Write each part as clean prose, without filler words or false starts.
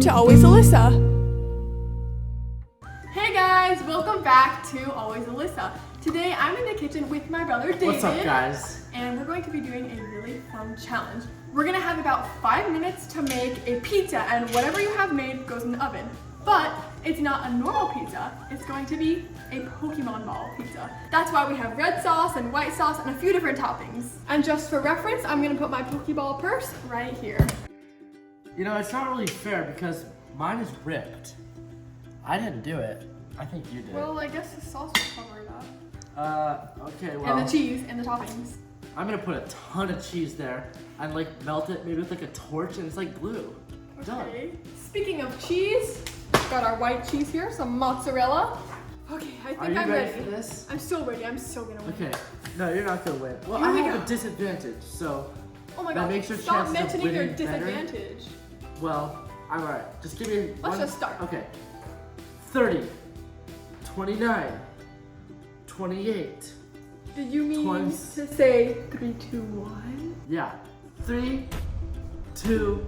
to Always Alyssa. Hey guys, welcome back to Always Alyssa. Today I'm in the kitchen with my brother David. What's up, guys? And we're going to be doing a really fun challenge. We're gonna have about 5 minutes to make a pizza, and whatever you have made goes in the oven. But it's not a normal pizza, it's going to be a Pokemon ball pizza. That's why we have red sauce and white sauce and a few different toppings. And just for reference, I'm gonna put my Pokeball purse right here. You know, it's not really fair because mine is ripped. I didn't do it. I think you did. Well, I guess the sauce will cover it up. Okay, well. And the cheese and the toppings. I'm gonna put a ton of cheese there and like melt it maybe with like a torch and it's like glue. Okay. Done. Speaking of cheese, got our white cheese here, some mozzarella. Okay, I think I'm ready. For this? I'm so ready. I'm so gonna win. Okay. No, you're not gonna win. Well, Here I we have go. a disadvantage, so Oh my that god, makes your stop chances of mentioning your winning better. disadvantage. Well, I'm alright. Just give me Let's just start. Okay. 30, 29, 28. Did you mean 20. to say 3, 2, 1? Yeah. 3, 2,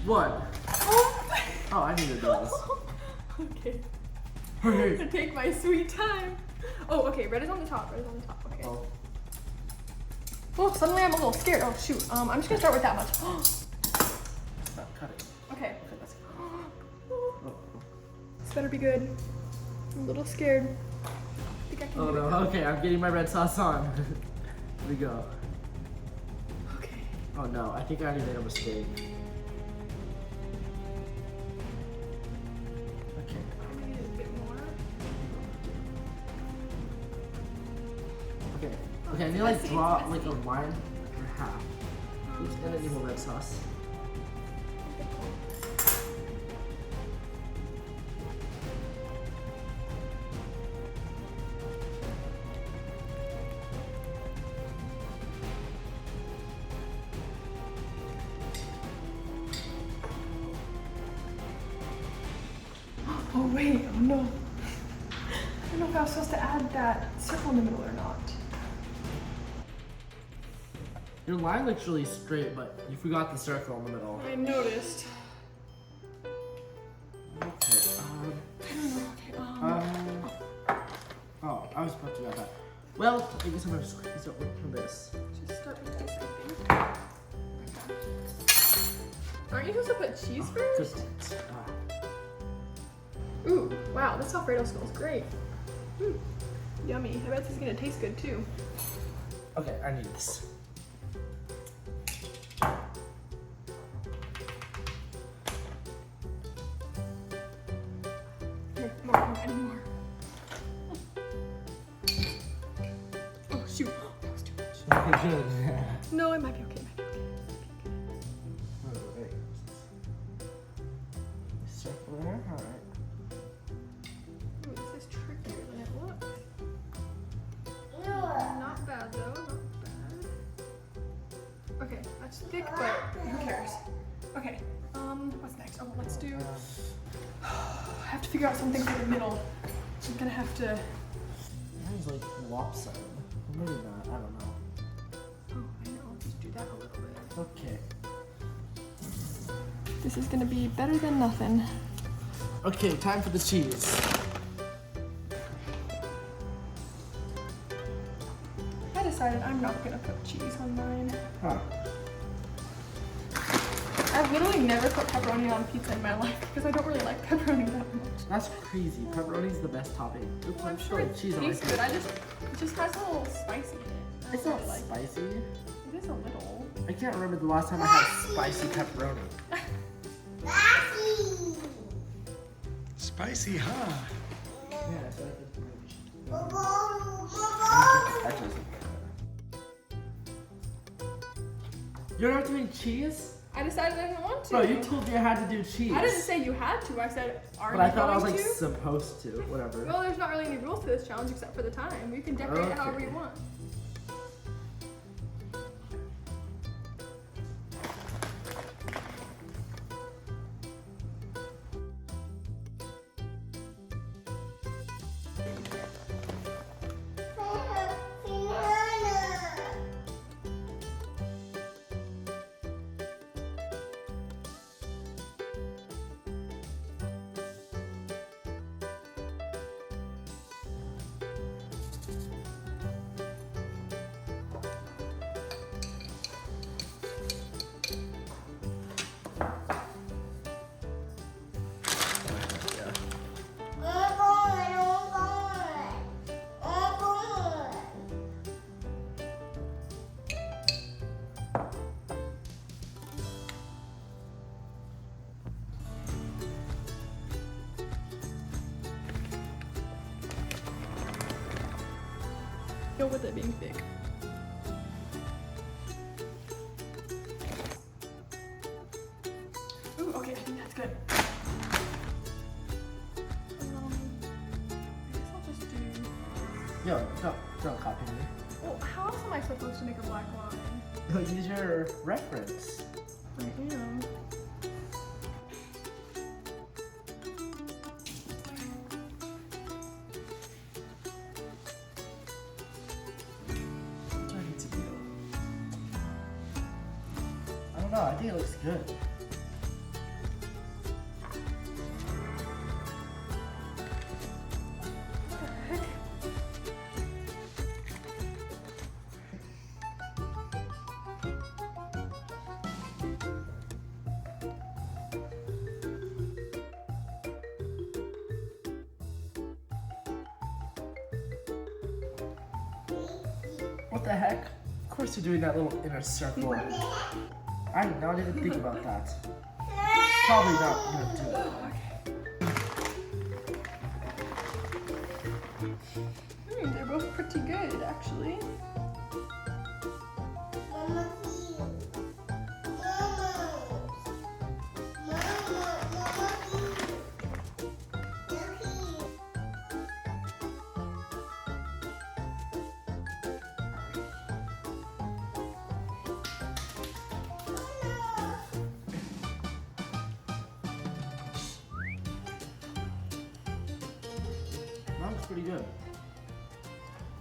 1. Oh, I need to do this. okay. Okay. To take my sweet time. Oh, okay, red is on the top, red is on the top, okay. Oh. Oh, suddenly I'm a little scared. Oh shoot, I'm just gonna start with that much. No, cut it. Okay. Okay, that's This better be good. I'm a little scared. I think I can Oh do no, it. okay, I'm getting my red sauce on. Here we go. Okay. Oh no, I think I already made a mistake. Okay. I need a bit more. Okay. Okay, I need to like draw like a line for half. Oops, and I need more red sauce. Oh wait, oh no. I don't know if I was supposed to add that circle in the middle or not. Your line looks really straight, but you forgot the circle in the middle. I noticed. Okay, I don't know, okay, oh, I was about to add that. Well, I guess I'm gonna squeeze it from this. just start with this, I think. Aren't you supposed to put cheese first? Just, Ooh, wow, this Alfredo smells great. Yummy. I bet this is gonna taste good too. okay, I need this. Here, more, I need more. Oh shoot, that was too much. No, it might be okay, it might be okay. Circle there, alright. Ooh, this is trickier than it looks. Not bad though, not bad. Okay, that's thick, but who cares? Okay, what's next? Oh, let's do... I have to figure out something for the middle. I'm gonna have to... Mine's like lopsided. Maybe not, I don't know. Oh, I know, I'll just do that a little bit. Okay. This is gonna be better than nothing. Okay, time for the cheese. I decided I'm not gonna put cheese on mine. Huh. I've literally never put pepperoni on pizza in my life because I don't really like pepperoni that much. That's crazy. Pepperoni's the best topping. Oops, Well, I'm I'm sure it cheese on my tastes good. It just has a little spicy in it. I It's don't not really like it. spicy. It is a little. I can't remember the last time I had spicy pepperoni. Spicy, huh? Yeah, so I could. You're not doing cheese? I decided I didn't want to. Bro, you told me I had to do cheese. I didn't say you had to. I said, are But you I thought I was going like to? supposed to. Whatever. Well, there's not really any rules to this challenge except for the time. You can decorate it however you want. Go with it being thick. Ooh, okay, I think that's good. I guess I'll just do. Yo, don't copy me. Well, how else am I supposed to make a black line? Use your reference. I am. What do I need to do? I don't know. I think it looks good. What the heck? Of course you're doing that little inner circle. I did not even think about that. Probably not gonna do it. They're both pretty good, actually. That looks pretty good.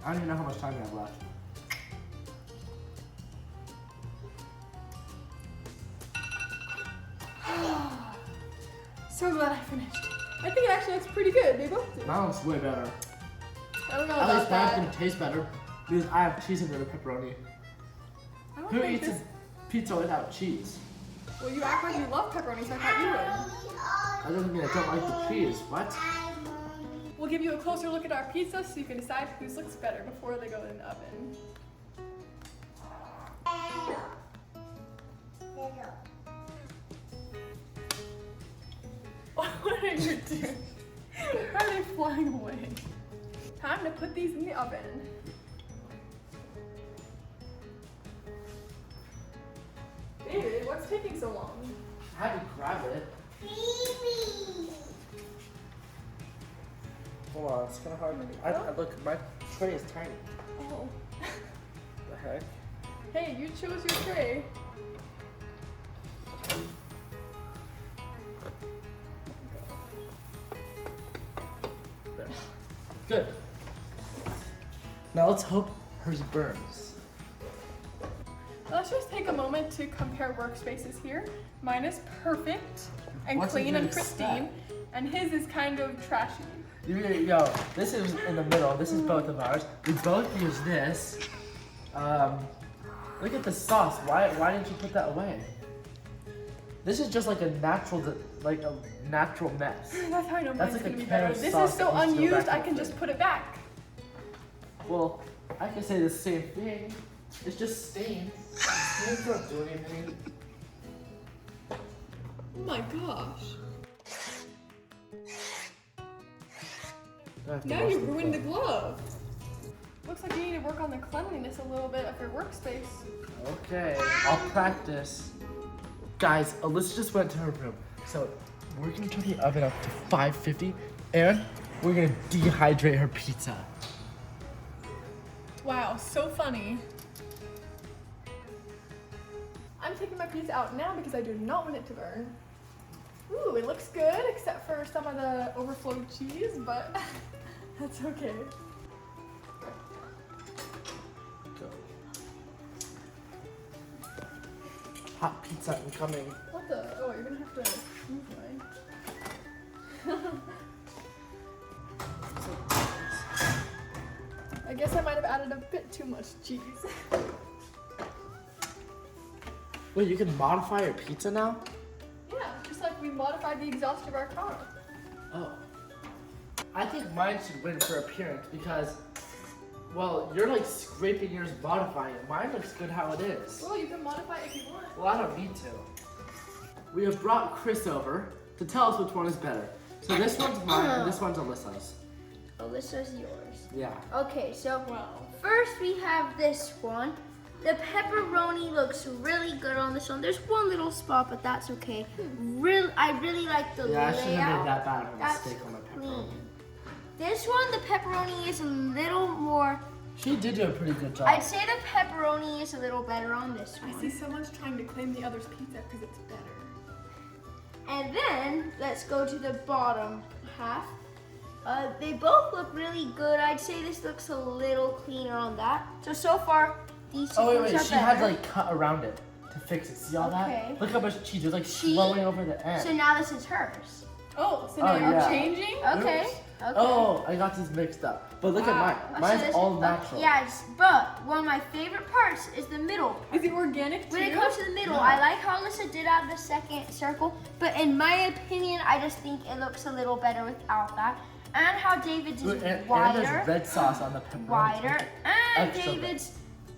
I don't even know how much time we have left. So glad I finished. I think it actually looks pretty good. They both do. Mine looks way better. I don't know At about least mine's that. gonna taste better because I have cheese instead of pepperoni. I don't Who think eats this... a pizza without cheese? Well, you act like you love pepperoni, so I thought you would. That doesn't mean I don't like the cheese. What? We'll give you a closer look at our pizza so you can decide whose looks better before they go in the oven. What are you doing? Why are they flying away? Time to put these in the oven. David, what's taking so long? I had to grab it. Hold on, it's kind of hard. I look, my tray is tiny. Oh. The heck? Hey, you chose your tray. There. Good. Now let's hope hers burns. Let's just take a moment to compare workspaces here. Mine is perfect and What's clean a and good pristine, and his is kind of trashy. Yo, this is in the middle. This is both of ours. We both use this. Look at the sauce. Why didn't you put that away? This is just like a natural mess. That's how I know That's mine's like a gonna be can better. of This sauce is so that needs to go unused, back I in can the just fridge. put it back. Well, I can say the same thing. It's just stains. Stains don't do anything. Oh my gosh. Now you ruined the glove. Looks like you need to work on the cleanliness a little bit of your workspace. Okay, I'll practice. Guys, Alyssa just went to her room. So we're gonna turn the oven up to 550 and we're gonna dehydrate her pizza. Wow, so funny. I'm taking my pizza out now because I do not want it to burn. Ooh, it looks good except for some of the overflowed cheese, but that's okay. Go. Hot pizza incoming. What the? Oh, you're gonna have to move mine. I guess I might have added a bit too much cheese. Wait, you can modify your pizza now? Yeah, just like we modified the exhaust of our car. Oh. I think mine should win for appearance because, well, you're like scraping yours, modifying it. Mine looks good how it is. Well, you can modify it if you want. Well, I don't need to. We have brought Chris over to tell us which one is better. So this one's mine and this one's Alyssa's. Alyssa's yours. Yeah. Okay, so Well, first we have this one. The pepperoni looks really good on this one. There's one little spot, but that's okay. I really like the Yeah, I layout. shouldn't have made that bad of a That's mistake on my pepperoni. clean. This one, the pepperoni is a little more. She did do a pretty good job. I'd say the pepperoni is a little better on this I one. see someone's trying to claim the other's pizza because it's better. And then let's go to the bottom half. They both look really good. I'd say this looks a little cleaner on that. So far, these two Oh wait, are she better. had to like cut around it to fix it. See all Okay. that? Look how much cheese. It was like Cheese? flowing over the end. So now this is hers. Oh, so now Oh, you're yeah. changing? Okay. Oops. Okay. Oh, I got this mixed up. But look Wow. at mine. So Mine's this- all natural. Yes, but one of my favorite parts is the middle part. Is it organic too? When it comes to the middle, Yeah. I like how Alyssa did add the second circle, but in my opinion, I just think it looks a little better without that. And how David's is And wider, there's red sauce on the pepperoni. wider, and Extra red. David's,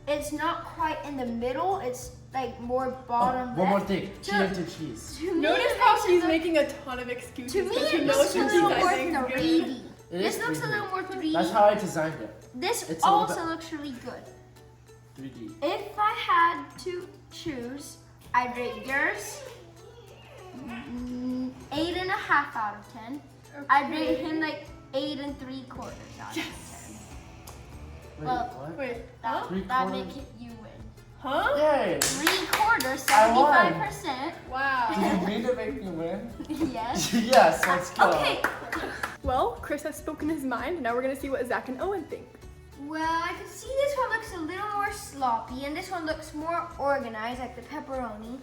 it's not quite in the middle, it's like more bottom Oh, one more left. thing. To- Cheese to cheese. To me, Notice it how makes it she's look- making a ton of excuses To me, because she it knows looks a her little pizza more is good. 3D. It This is looks a 3D. little more 3D. That's how I designed it. This It's a little also bit- looks really good. 3D. If I had to choose, I'd rate yours 8.5 out of 10. I'd rate him like 8 3/4 out of 10. Wait, Well, what? Wait, That, huh? 3/4? that make it you win. Huh? Yay! 3/4, I won. 75%. Wow. Did you mean to make me win? Yes. Yes, let's go. Okay. Well, Chris has spoken his mind. Now we're gonna see what Zach and Owen think. Well, I can see this one looks a little more sloppy, and this one looks more organized, like the pepperoni.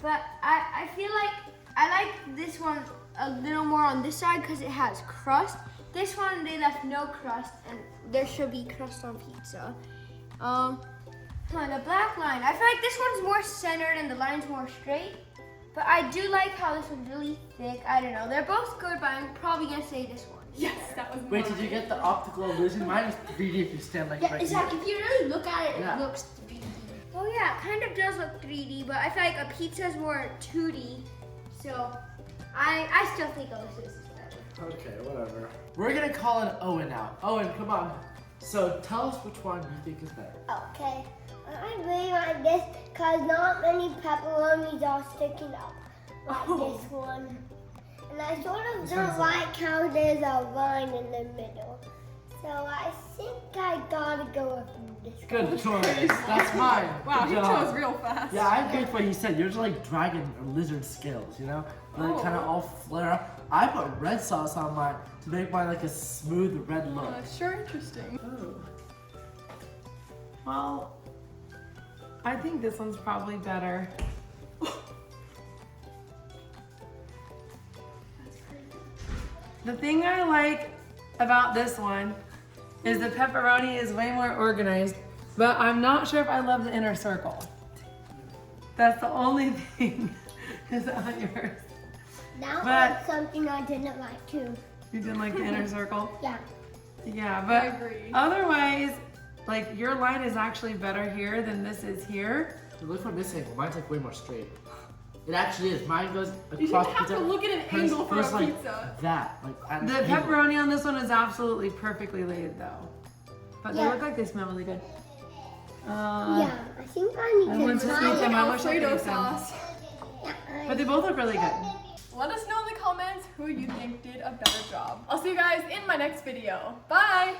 But I feel like I like this one a little more on this side because it has crust. This one they left no crust, and there should be crust on pizza. The black line. I feel like this one's more centered and the line's more straight. But I do like how this one's really thick. I don't know. They're both good, but I'm probably gonna say this one. Yes, that was Wait, mine. did you get the optical illusion? Mine is 3D if you stand like Yeah, right exactly. here. If you really look at it, Yeah. it looks 3D. Oh yeah, it kind of does look 3D, but I feel like a pizza is more 2D. So I still think Alyssa's is better. Okay, whatever. We're gonna call an Owen now. Owen, come on. So tell us which one you think is better. Okay, I really like this because not many pepperonis are sticking up like this one. And I sort of This don't one's like how there's a line in the middle. So I think I gotta go with this Good one. choice. That's mine. Wow, Good he job. chose real fast. Yeah, I agree with what you said. Yours are like dragon or lizard scales, you know? They kind of Oh. all flare up. I put red sauce on mine to make mine like a smooth red look. Sure, interesting. Well, I think this one's probably better. The thing I like about this one is the pepperoni is way more organized, but I'm not sure if I love the inner circle. That's the only thing is on yours. That But- was something I didn't like too. You didn't like the inner circle? Yeah. Yeah, I but agree. otherwise, like your line is actually better here than this is here. So look what this angle. Mine's like way more straight. It actually is. Mine goes across You shouldn't have pizza. to look at an Hers- angle for hers a like pizza. that. Like at an The angle. pepperoni on this one is absolutely perfectly laid though. But they Yeah. look like they smell really good. Yeah, I think I I need want to to try eat it. them. I wish I could Alfredo eat them. sauce. But they both look really good. Let us know in the comments who you think did a better job. I'll see you guys in my next video. Bye!